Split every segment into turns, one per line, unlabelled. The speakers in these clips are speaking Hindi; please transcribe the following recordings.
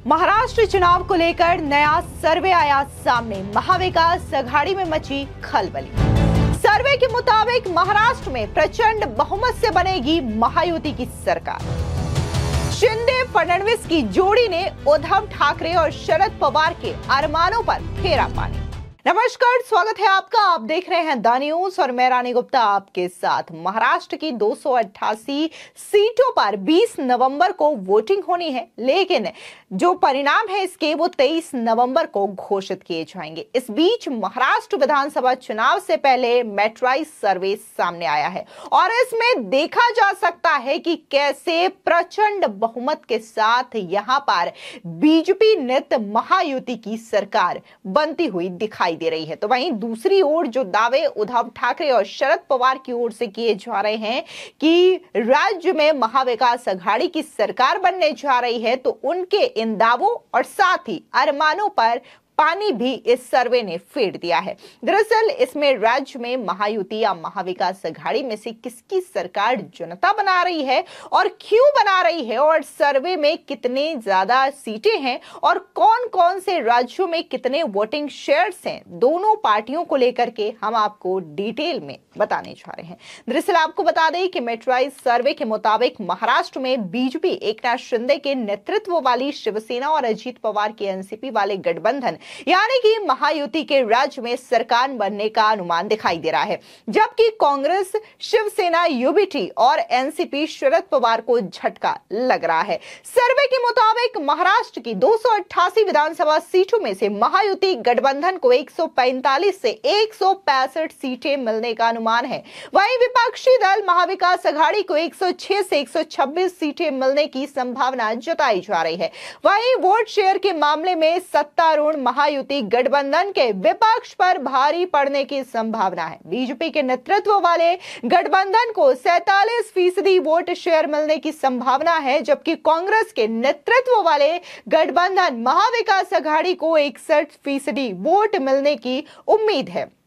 महाराष्ट्र चुनाव को लेकर नया सर्वे आया सामने, महाविकास अघाड़ी में मची खलबली। सर्वे के मुताबिक महाराष्ट्र में प्रचंड बहुमत से बनेगी महायुति की सरकार। शिंदे फडणवीस की जोड़ी ने उद्धव ठाकरे और शरद पवार के अरमानों पर फेरा पानी। नमस्कार, स्वागत है आपका। आप देख रहे हैं द न्यूज और मैं रानी गुप्ता आपके साथ। महाराष्ट्र की 288 सीटों पर 20 नवंबर को वोटिंग होनी है, लेकिन जो परिणाम है इसके वो 23 नवंबर को घोषित किए जाएंगे। इस बीच महाराष्ट्र विधानसभा चुनाव से पहले मेट्राइज सर्वे सामने आया है और इसमें देखा जा सकता है कि कैसे प्रचंड बहुमत के साथ यहां पर बीजेपी नेत महायुति की सरकार बनती हुई दिखाई दे रही है। तो वहीं दूसरी ओर जो दावे उद्धव ठाकरे और शरद पवार की ओर से किए जा रहे हैं कि राज्य में महाविकास अघाड़ी की सरकार बनने जा रही है, तो उनके इन दावों और साथ ही अरमानों पर पानी भी इस सर्वे ने फेर दिया है। दरअसल इसमें राज्य में महायुति या महाविकास अघाड़ी में से किसकी सरकार जनता बना रही है और क्यों बना रही है, और सर्वे में कितने ज्यादा सीटें हैं और कौन कौन से राज्यों में कितने वोटिंग शेयर्स हैं, दोनों पार्टियों को लेकर के हम आपको डिटेल में बताने जा रहे हैं। दरअसल आपको बता दें कि मेट्राइज सर्वे के मुताबिक महाराष्ट्र में बीजेपी एकनाथ शिंदे के नेतृत्व वाली शिवसेना और अजीत पवार के एनसीपी वाले गठबंधन यानी कि महायुति के राज्य में सरकार बनने का अनुमान दिखाई दे रहा है, जबकि कांग्रेस, शिवसेना, यूबीटी और एनसीपी शरद पवार को झटका लग रहा है। सर्वे के मुताबिक महाराष्ट्र की 288 विधानसभा सीटों में से महायुति गठबंधन को 145 से 165 सीटें मिलने का अनुमान है। वहीं विपक्षी दल महाविकास अघाड़ी को 106 से 126 सीटें मिलने की संभावना जताई जा रही है। वहीं वोट शेयर के मामले में सत्तारूढ़ महायुति गठबंधन के विपक्ष पर भारी पड़ने की संभावना है। बीजेपी के नेतृत्व वाले गठबंधन को 47% वोट शेयर मिलने की संभावना है, जबकि कांग्रेस के नेतृत्व वाले गठबंधन महाविकास अघाड़ी को 61% वोट मिलने की उम्मीद है।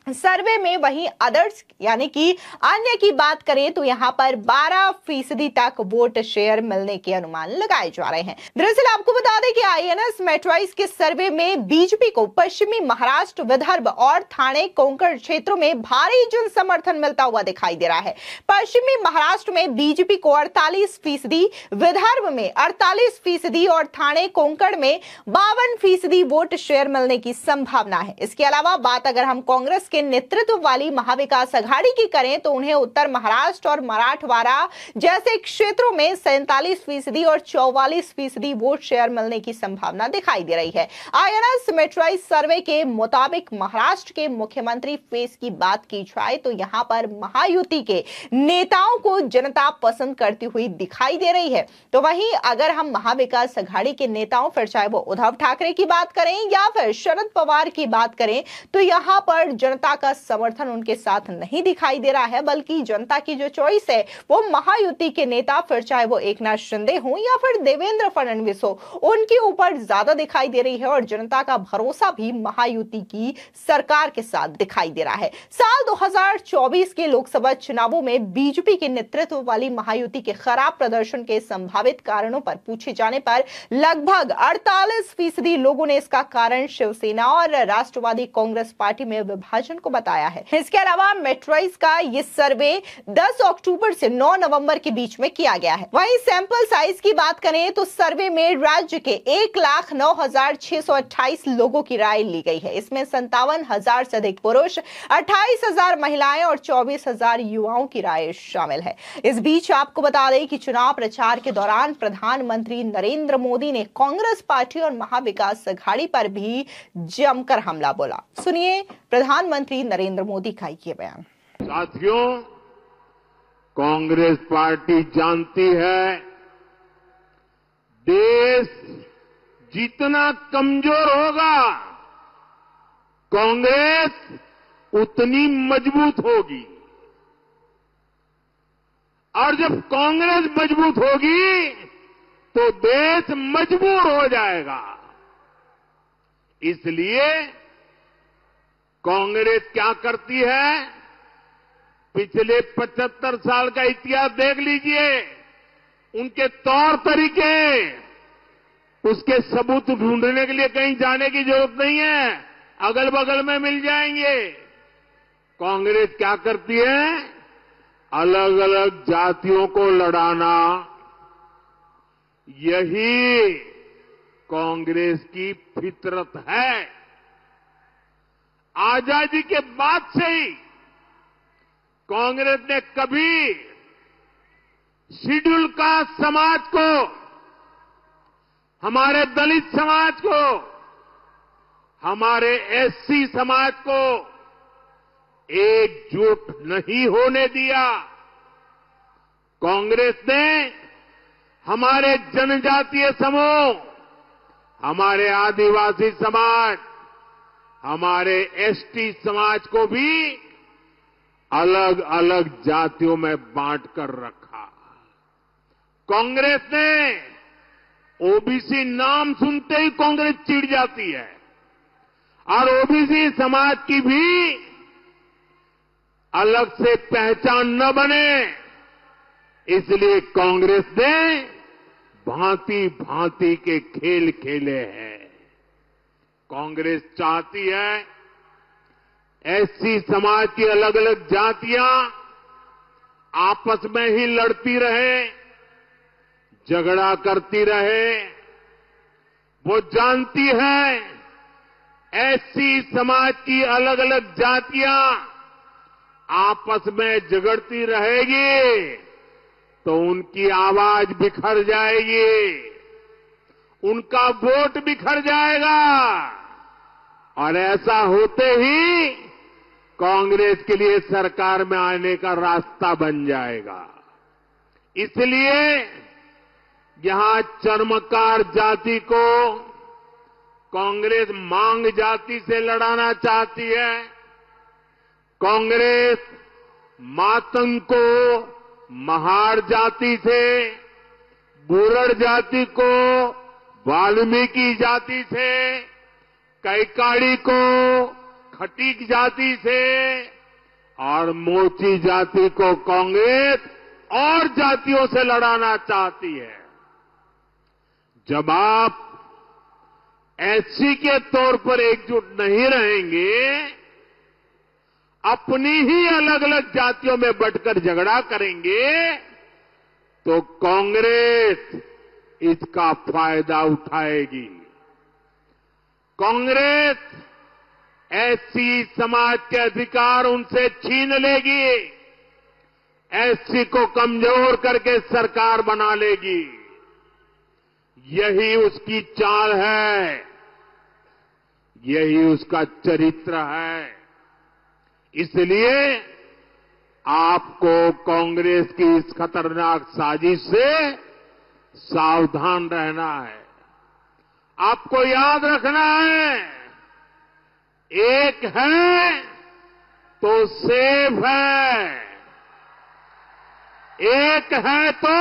सर्वे में वहीं अदर्स यानी कि अन्य की बात करें तो यहां पर 12% तक वोट शेयर मिलने के अनुमान लगाए जा रहे हैं। दरअसल आपको बता दें कि आईएनएस मेट्राइज के सर्वे में बीजेपी को पश्चिमी महाराष्ट्र, विदर्भ और ठाणे कोंकण क्षेत्रों में भारी जन समर्थन मिलता हुआ दिखाई दे रहा है। पश्चिमी महाराष्ट्र में बीजेपी को 48%, विदर्भ में 48% और ठाणे कोंकण में 52% वोट शेयर मिलने की संभावना है। इसके अलावा बात अगर हम कांग्रेस नेतृत्व वाली महाविकास अघाड़ी की करें तो उन्हें उत्तर महाराष्ट्र और मराठवाड़ा जैसे क्षेत्रों में 47% और 44% वोट शेयर मिलने की संभावना दिखाई दे रही है। आईएनएस मेट्राइज सर्वे के मुताबिक महाराष्ट्र के मुख्यमंत्री फेस की बात की जाए तो यहां पर महायुति के नेताओं को जनता पसंद करती हुई दिखाई दे रही है। तो वहीं अगर हम महाविकास अघाड़ी के नेताओं, फिर चाहे वो उद्धव ठाकरे की बात करें या फिर शरद पवार की बात करें, तो यहां पर जनता का समर्थन उनके साथ नहीं दिखाई दे रहा है, बल्कि जनता की जो चॉइस है वो महायुति के नेता, फिर चाहे वो एकनाथ शिंदे हो या फिर देवेंद्र फडणवीस हो, उनके ऊपर ज्यादा दिखाई दे रही है और जनता का भरोसा भी महायुति की सरकार के साथ दिखाई दे रहा है। साल 2024 के लोकसभा चुनावों में बीजेपी के नेतृत्व वाली महायुति के खराब प्रदर्शन के संभावित कारणों पर पूछे जाने पर लगभग 48% लोगों ने इसका कारण शिवसेना और राष्ट्रवादी कांग्रेस पार्टी में विभाजन को बताया है। इसके अलावा मेट्राइज का ये सर्वे 10 अक्टूबर से 9 नवंबर के बीच में किया गया है। वहीं सैंपल साइज की बात करें तो सर्वे में राज्य के 1,09,628 लोगों की राय ली गई है। इसमें 57,000 से अधिक पुरुष, 28,000 महिलाएं और 24,000 युवाओं की राय शामिल है। इस बीच आपको बता दें कि चुनाव प्रचार के दौरान प्रधानमंत्री नरेंद्र मोदी ने कांग्रेस पार्टी और महाविकास अघाड़ी पर भी जमकर हमला बोला। सुनिए प्रधानमंत्री नरेंद्र मोदी का ये बयान।
साथियों, कांग्रेस पार्टी जानती है देश जितना कमजोर होगा कांग्रेस उतनी मजबूत होगी, और जब कांग्रेस मजबूत होगी तो देश मजबूर हो जाएगा। इसलिए कांग्रेस क्या करती है, पिछले 75 साल का इतिहास देख लीजिए, उनके तौर तरीके उसके सबूत ढूंढने के लिए कहीं जाने की जरूरत नहीं है, अगल बगल में मिल जाएंगे। कांग्रेस क्या करती है? अलग अलग जातियों को लड़ाना, यही कांग्रेस की फितरत है। आजादी के बाद से ही कांग्रेस ने कभी शेड्यूल कास्ट समाज को, हमारे दलित समाज को, हमारे एससी समाज को एकजुट नहीं होने दिया। कांग्रेस ने हमारे जनजातीय समूह, हमारे आदिवासी समाज, हमारे एसटी समाज को भी अलग अलग जातियों में बांट कर रखा। कांग्रेस ने ओबीसी नाम सुनते ही कांग्रेस चिढ़ जाती है और ओबीसी समाज की भी अलग से पहचान न बने, इसलिए कांग्रेस ने भांति भांति के खेल खेले हैं। कांग्रेस चाहती है एससी समाज की अलग अलग जातियां आपस में ही लड़ती रहे, झगड़ा करती रहे। वो जानती है एससी समाज की अलग अलग जातियां आपस में झगड़ती रहेगी तो उनकी आवाज बिखर जाएगी, उनका वोट बिखर जाएगा और ऐसा होते ही कांग्रेस के लिए सरकार में आने का रास्ता बन जाएगा। इसलिए यहां चर्मकार जाति को कांग्रेस मांग जाति से लड़ाना चाहती है। कांग्रेस मातंग को महार जाति से, बुरड़ जाति को वाल्मीकि जाति से, कैकाड़ी को खटीक जाति से और मोची जाति को कांग्रेस और जातियों से लड़ाना चाहती है। जब आप एससी के तौर पर एकजुट नहीं रहेंगे, अपनी ही अलग अलग जातियों में बंटकर झगड़ा करेंगे, तो कांग्रेस इसका फायदा उठाएगी। कांग्रेस एससी समाज के अधिकार उनसे छीन लेगी, एससी को कमजोर करके सरकार बना लेगी। यही उसकी चाल है, यही उसका चरित्र है। इसलिए आपको कांग्रेस की इस खतरनाक साजिश से सावधान रहना है। आपको याद रखना है, एक है तो सेफ है, एक है तो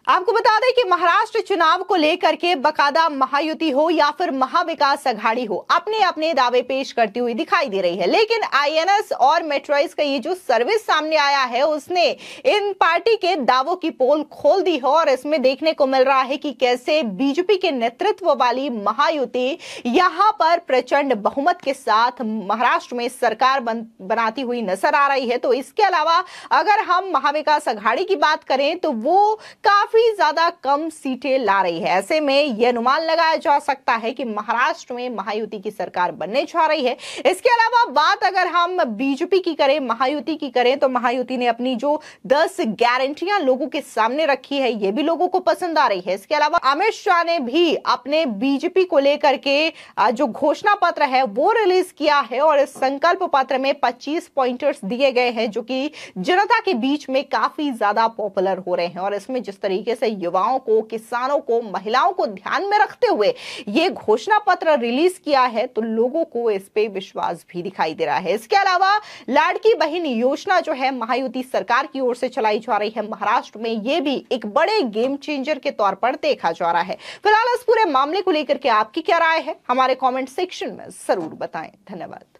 आपको बता दें कि महाराष्ट्र चुनाव को लेकर के बकायदा महायुति हो या फिर महाविकास अघाड़ी हो, अपने अपने दावे पेश करती हुई दिखाई दे रही है। लेकिन आईएनएस और मेट्राइज का ये जो सर्विस सामने आया है, उसने इन पार्टी के दावों की पोल खोल दी है और इसमें देखने को मिल रहा है कि कैसे बीजेपी के नेतृत्व वाली महायुति यहां पर प्रचंड बहुमत के साथ महाराष्ट्र में सरकार बनाती हुई नजर आ रही है। तो इसके अलावा अगर हम महाविकास अघाड़ी की बात करें तो वो काफी ज्यादा कम सीटें ला रही है। ऐसे में यह अनुमान लगाया जा सकता है कि महाराष्ट्र में महायुति की सरकार बनने जा रही है। इसके अलावा बात अगर हम बीजेपी की करें, महायुति की करें, तो महायुति ने अपनी जो 10 गारंटियां लोगों के सामने रखी है, यह भी लोगों को पसंद आ रही है। इसके अलावा अमित शाह ने भी अपने बीजेपी को लेकर के जो घोषणा पत्र है वो रिलीज किया है और इस संकल्प पत्र में 25 पॉइंटर्स दिए गए हैं जो कि जनता के बीच में काफी ज्यादा पॉपुलर हो रहे हैं। और इसमें जिस तरीके से युवाओं को, किसानों को, महिलाओं को ध्यान में रखते हुए यह घोषणा पत्र रिलीज किया है, तो लोगों को इस पे विश्वास भी दिखाई दे रहा है। इसके अलावा लाड़की बहन योजना जो है महायुति सरकार की ओर से चलाई जा रही है महाराष्ट्र में, यह भी एक बड़े गेम चेंजर के तौर पर देखा जा रहा है। फिलहाल इस पूरे मामले को लेकर के आपकी क्या राय है, हमारे कमेंट सेक्शन में जरूर बताएं। धन्यवाद।